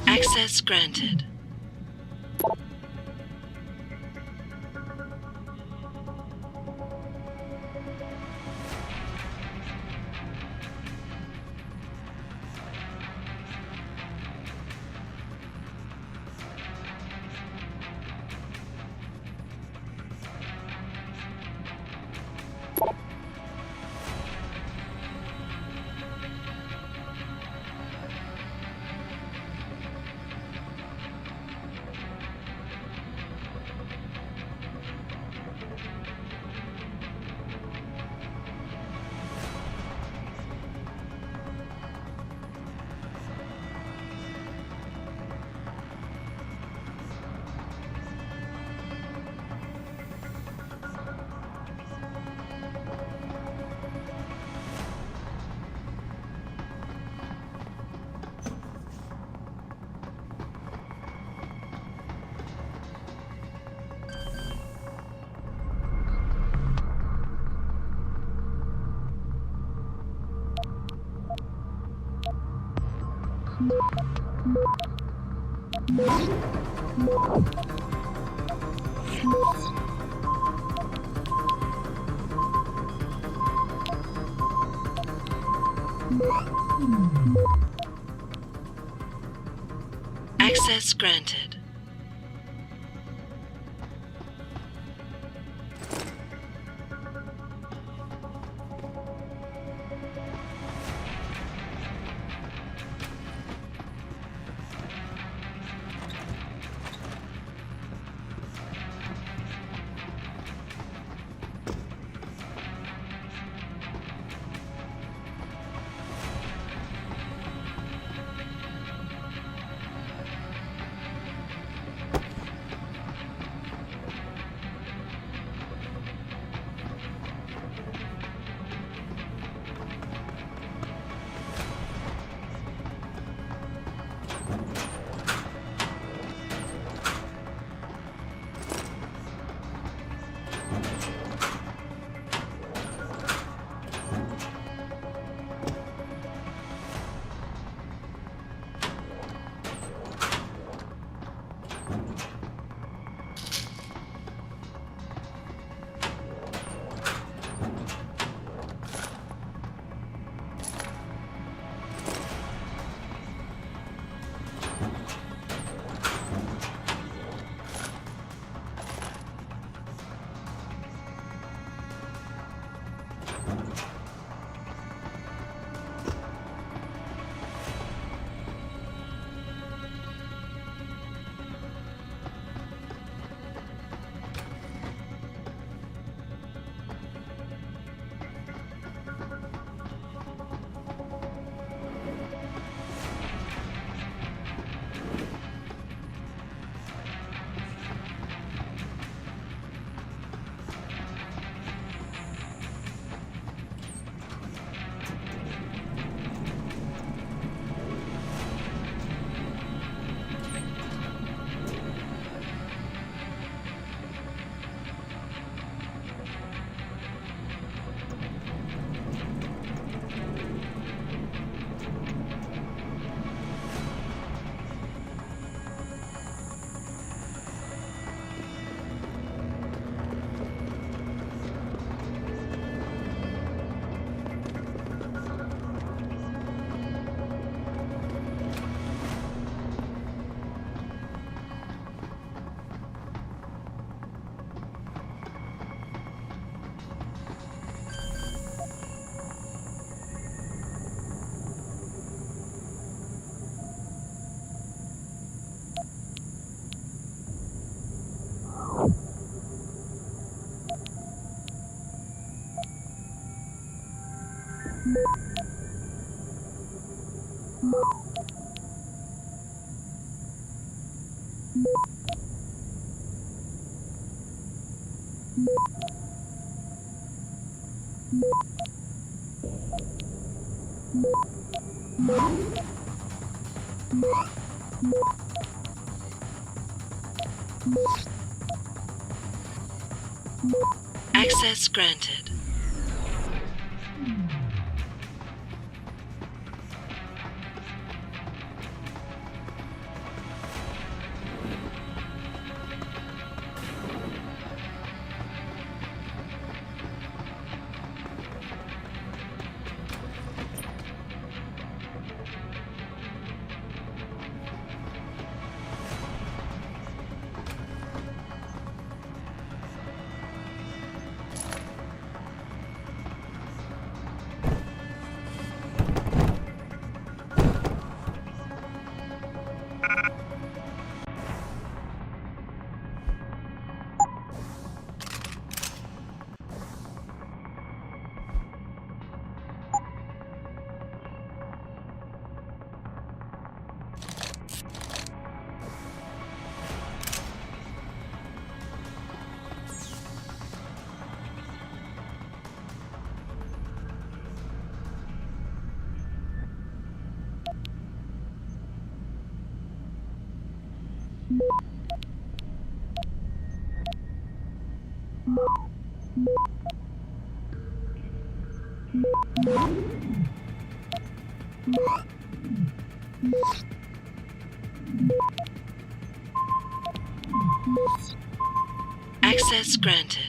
Access granted. Access granted. Access granted. Access granted.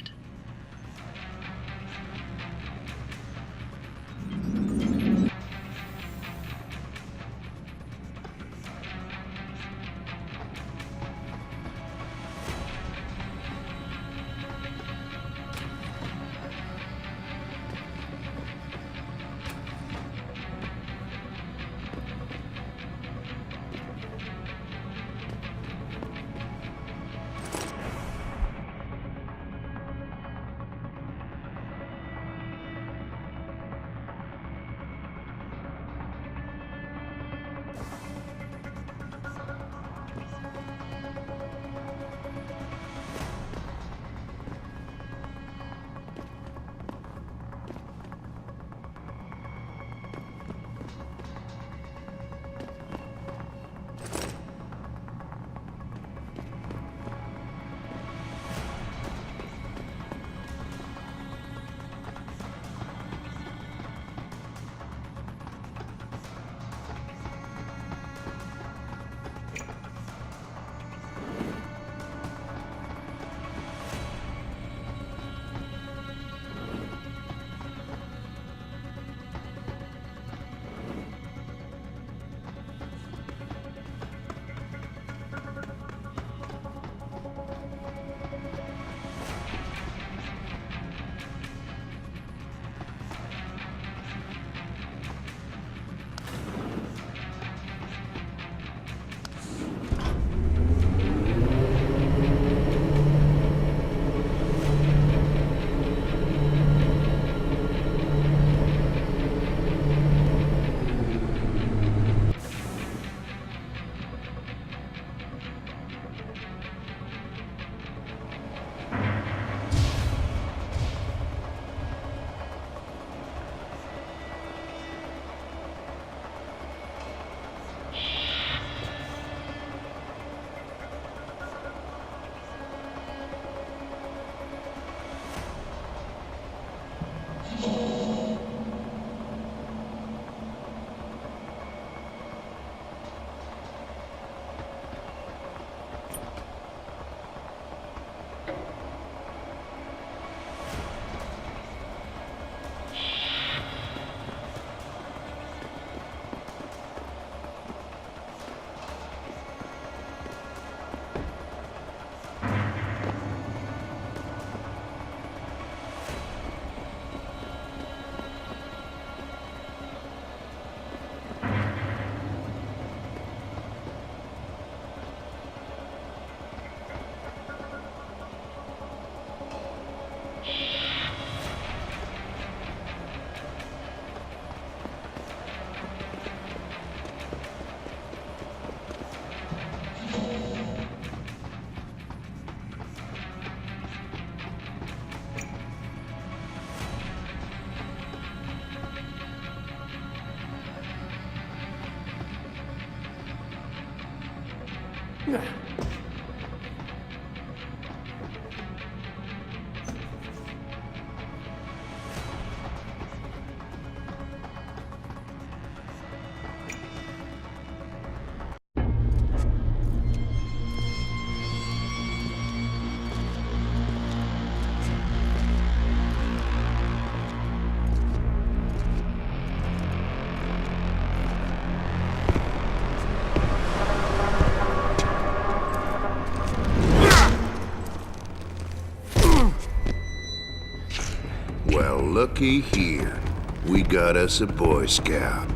Well, looky here. We got us a Boy Scout.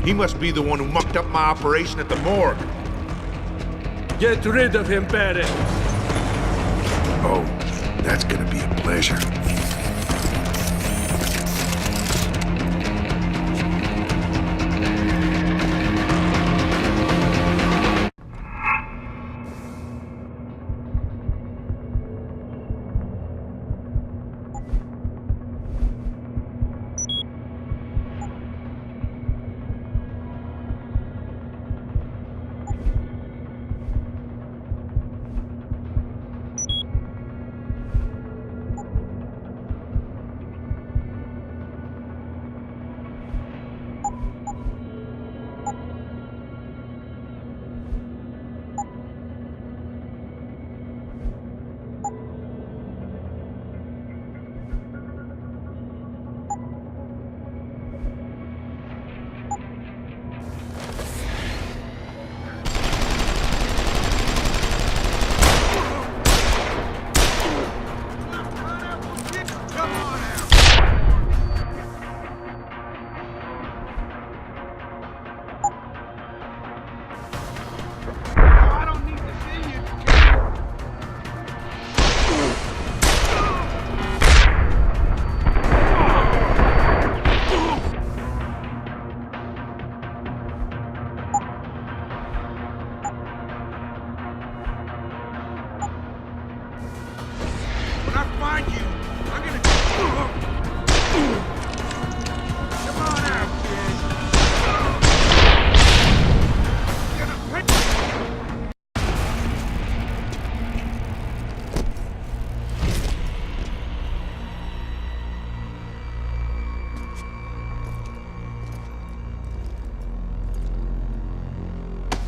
He must be the one who mucked up my operation at the morgue. Get rid of him, Barrett. Oh, that's gonna be a pleasure.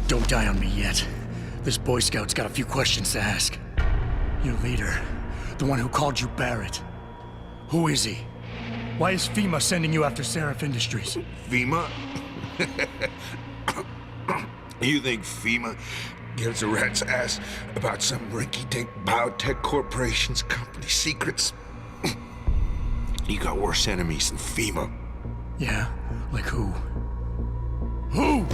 Don't die on me yet. This Boy Scout's got a few questions to ask. Your leader, the one who called you Barrett. Who is he? Why is FEMA sending you after Sarif Industries? FEMA? You think FEMA gives a rat's ass about some rinky-dink biotech corporation's company secrets? You got worse enemies than FEMA. Yeah? Like who? Who?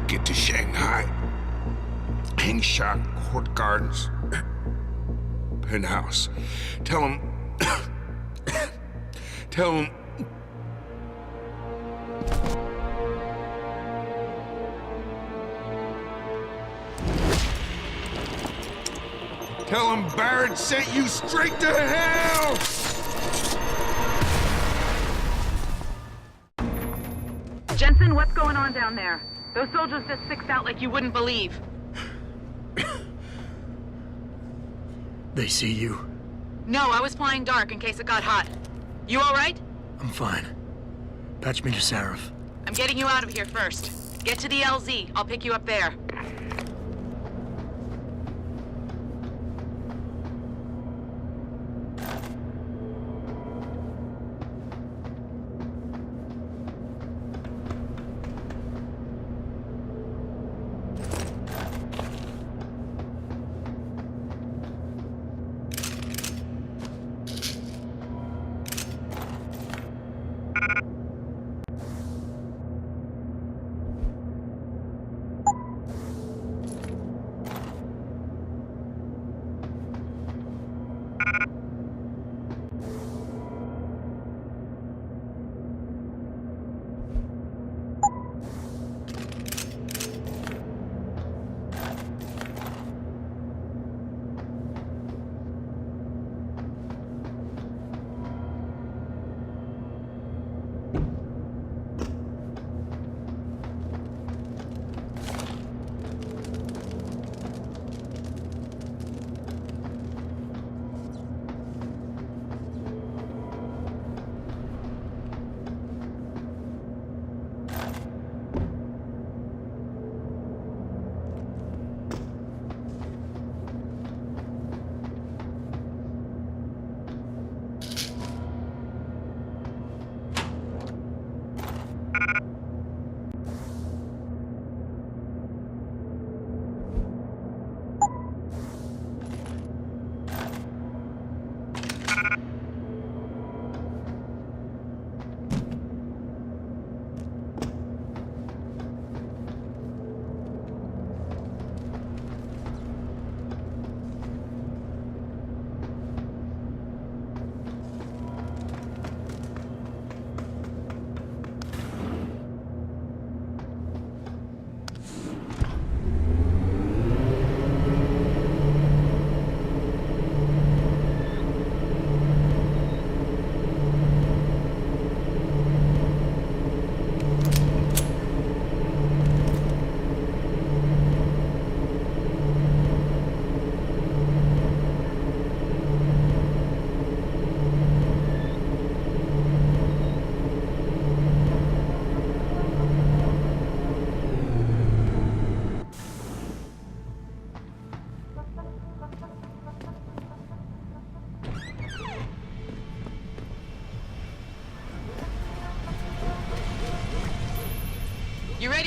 Get to Shanghai. Hangshot Court Gardens. Penthouse. Tell him... Tell him... Tell him Barrett sent you straight to hell! Jensen, what's going on down there? Those soldiers just sixed out like you wouldn't believe. They see you? No, I was flying dark in case it got hot. You all right? I'm fine. Patch me to Sarif. I'm getting you out of here first. Get to the LZ. I'll pick you up there.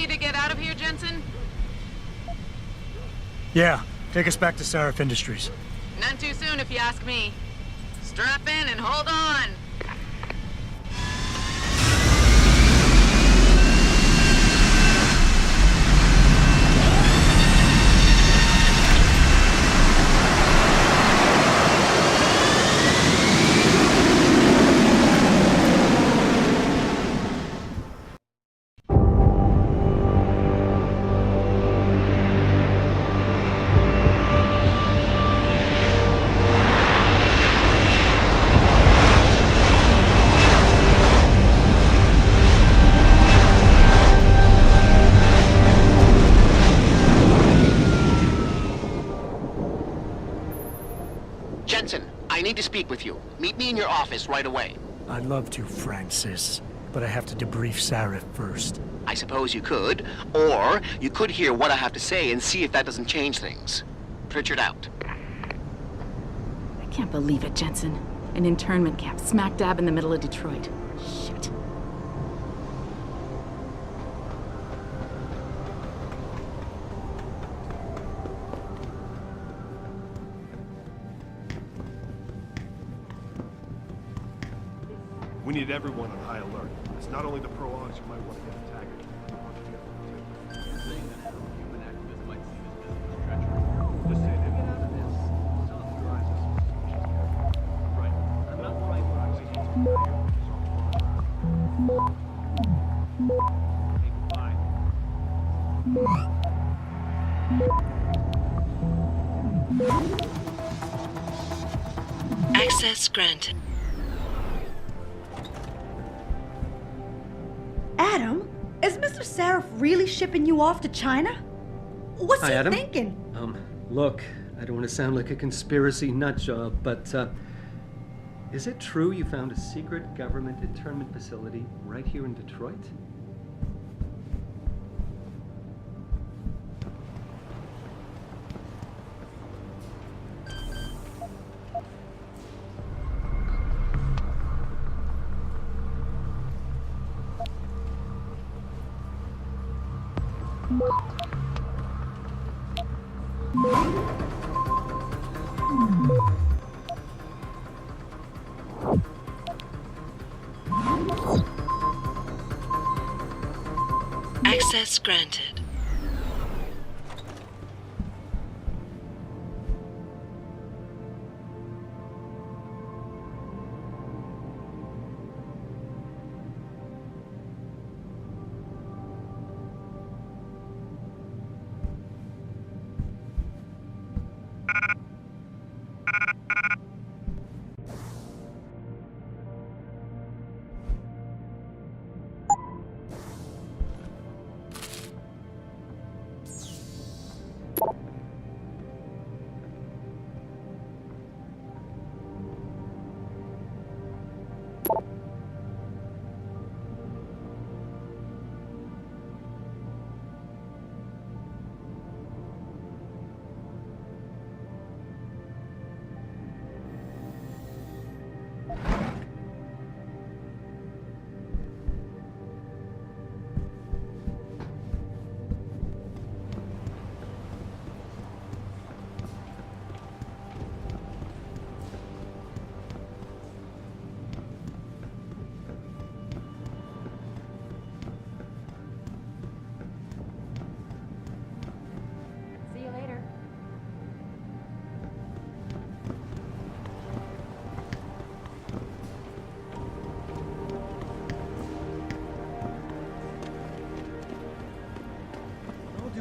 ready to get out of here, Jensen? Yeah, take us back to Sarif Industries. None too soon, if you ask me. Strap in and hold on. Jensen, I need to speak with you. Meet me in your office right away. I'd love to, Francis, but I have to debrief Sarif first. I suppose you could, or you could hear what I have to say and see if that doesn't change things. Pritchard out. I can't believe it, Jensen. An internment camp smack dab in the middle of Detroit. Shit. We need everyone on high alert. It's not only the pro-Augs who might want to get attacked. Just saying, if get out of this, still have your eyes on some right. I'm not worried what I was Goodbye. Access granted. Adam, is Mr. Sarif really shipping you off to China? What's Hi, he Adam. thinking? Look, I don't want to sound like a conspiracy nut job, but, is it true you found a secret government internment facility right here in Detroit? Access granted.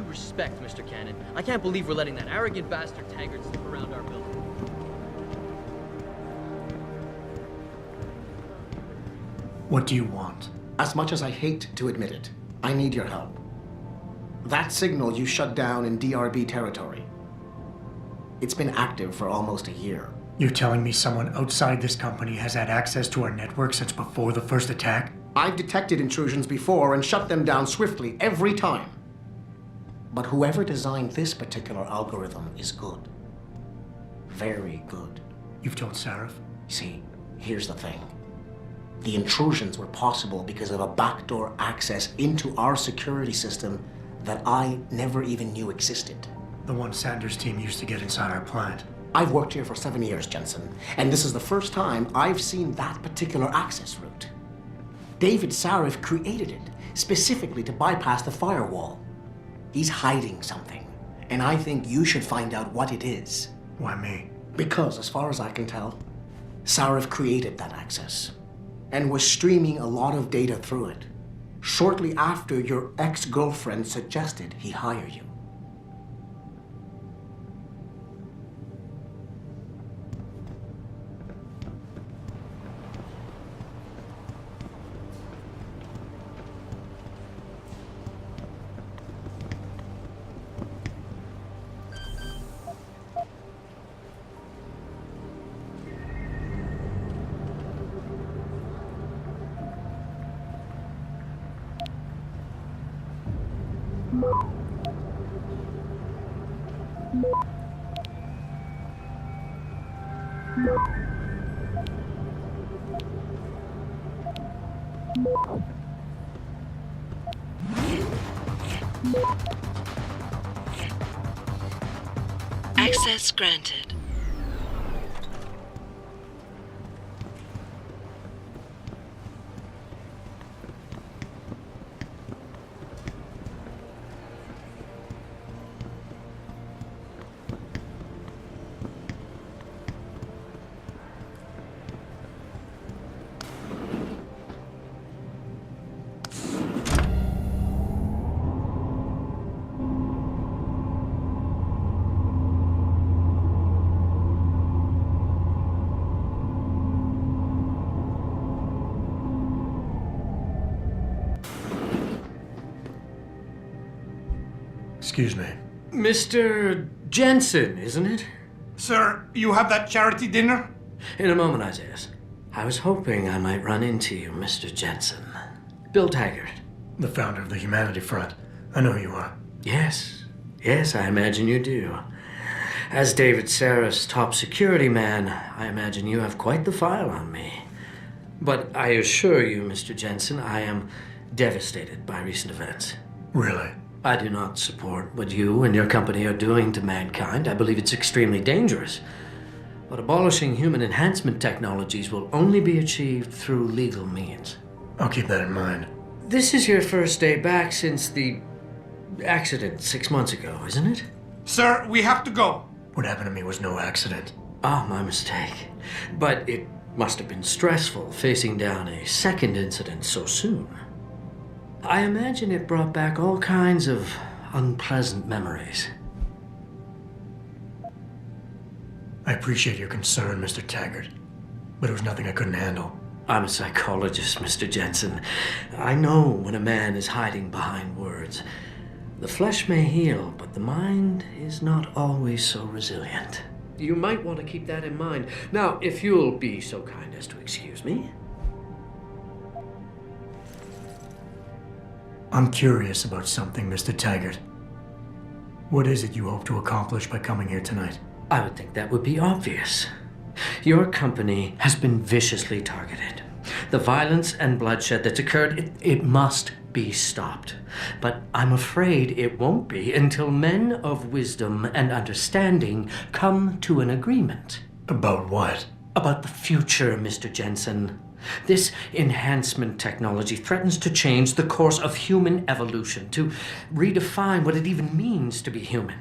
Respect, Mr. Cannon. I can't believe we're letting that arrogant bastard Taggart slip around our building. What do you want? As much as I hate to admit it, I need your help. That signal you shut down in DRB territory. It's been active for almost a year. You're telling me someone outside this company has had access to our network since before the first attack? I've detected intrusions before and shut them down swiftly every time. But whoever designed this particular algorithm is good. Very good. You've told Sarif? See, here's the thing. The intrusions were possible because of a backdoor access into our security system that I never even knew existed. The one Sanders' team used to get inside our plant. I've worked here for 7 years, Jensen, and this is the first time I've seen that particular access route. David Sarif created it specifically to bypass the firewall. He's hiding something, and I think you should find out what it is. Why me? Because, as far as I can tell, Sarif created that access and was streaming a lot of data through it shortly after your ex-girlfriend suggested he hire you. Access granted. Excuse me. Mr. Jensen, isn't it? Sir, you have that charity dinner? In a moment, Isaiah. I was hoping I might run into you, Mr. Jensen. Bill Taggart. The founder of the Humanity Front. I know who you are. Yes. Yes, I imagine you do. As David Sarif's top security man, I imagine you have quite the file on me. But I assure you, Mr. Jensen, I am devastated by recent events. Really? I do not support what you and your company are doing to mankind. I believe it's extremely dangerous. But abolishing human enhancement technologies will only be achieved through legal means. I'll keep that in mind. This is your first day back since the accident 6 months ago, isn't it? Sir, we have to go. What happened to me was no accident. Ah, my mistake. But it must have been stressful facing down a second incident so soon. I imagine it brought back all kinds of unpleasant memories. I appreciate your concern, Mr. Taggart, but it was nothing I couldn't handle. I'm a psychologist, Mr. Jensen. I know when a man is hiding behind words. The flesh may heal, but the mind is not always so resilient. You might want to keep that in mind. Now, if you'll be so kind as to excuse me. I'm curious about something, Mr. Taggart. What is it you hope to accomplish by coming here tonight? I would think that would be obvious. Your company has been viciously targeted. The violence and bloodshed that's occurred, it must be stopped. But I'm afraid it won't be until men of wisdom and understanding come to an agreement. About what? About the future, Mr. Jensen. This enhancement technology threatens to change the course of human evolution, to redefine what it even means to be human.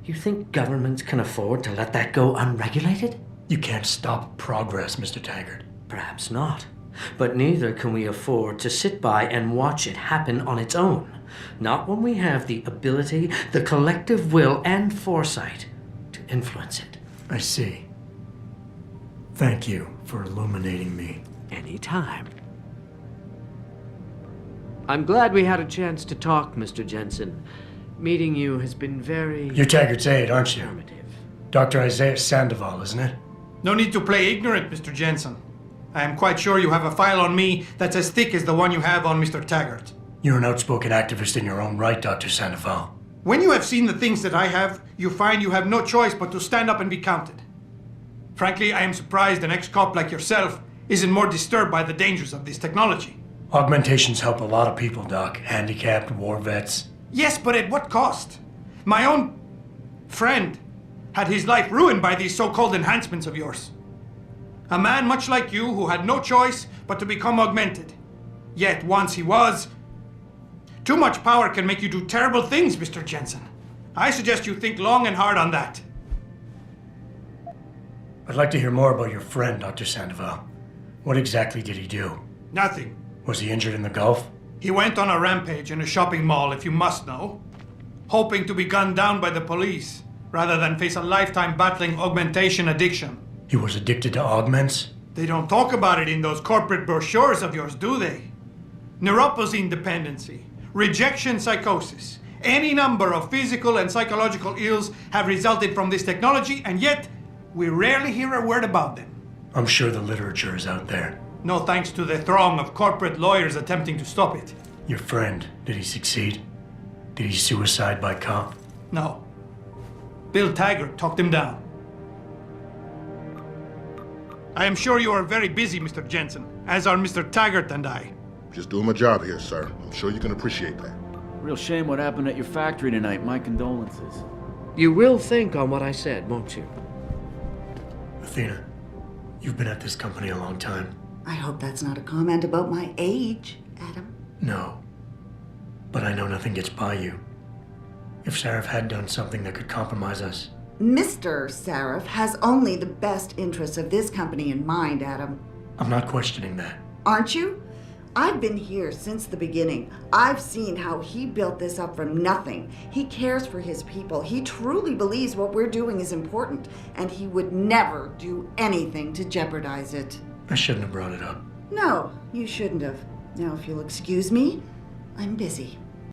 You think governments can afford to let that go unregulated? You can't stop progress, Mr. Taggart. Perhaps not. But neither can we afford to sit by and watch it happen on its own. Not when we have the ability, the collective will, and foresight to influence it. I see. Thank you for illuminating me. Anytime. I'm glad we had a chance to talk, Mr. Jensen. Meeting you has been very... You're Taggart's aide, aren't you? informative. Dr. Isaiah Sandoval, isn't it? No need to play ignorant, Mr. Jensen. I am quite sure you have a file on me that's as thick as the one you have on Mr. Taggart. You're an outspoken activist in your own right, Dr. Sandoval. When you have seen the things that I have, you find you have no choice but to stand up and be counted. Frankly, I am surprised an ex-cop like yourself isn't more disturbed by the dangers of this technology. Augmentations help a lot of people, Doc. Handicapped, war vets. Yes, but at what cost? My own friend had his life ruined by these so-called enhancements of yours. A man much like you who had no choice but to become augmented. Yet once he was... Too much power can make you do terrible things, Mr. Jensen. I suggest you think long and hard on that. I'd like to hear more about your friend, Dr. Sandoval. What exactly did he do? Nothing. Was he injured in the Gulf? He went on a rampage in a shopping mall, if you must know, hoping to be gunned down by the police, rather than face a lifetime battling augmentation addiction. He was addicted to augments? They don't talk about it in those corporate brochures of yours, do they? Neuroposine dependency, rejection psychosis, any number of physical and psychological ills have resulted from this technology, and yet we rarely hear a word about them. I'm sure the literature is out there. No thanks to the throng of corporate lawyers attempting to stop it. Your friend, did he succeed? Did he suicide by cop? No. Bill Taggart talked him down. I am sure you are very busy, Mr. Jensen, as are Mr. Taggart and I. Just doing my job here, sir. I'm sure you can appreciate that. Real shame what happened at your factory tonight. My condolences. You will think on what I said, won't you? Athena, you've been at this company a long time. I hope that's not a comment about my age, Adam. No. But I know nothing gets by you. If Sarif had done something that could compromise us... Mr. Sarif has only the best interests of this company in mind, Adam. I'm not questioning that. Aren't you? I've been here since the beginning. I've seen how he built this up from nothing. He cares for his people. He truly believes what we're doing is important, and he would never do anything to jeopardize it. I shouldn't have brought it up. No, you shouldn't have. Now, if you'll excuse me, I'm busy.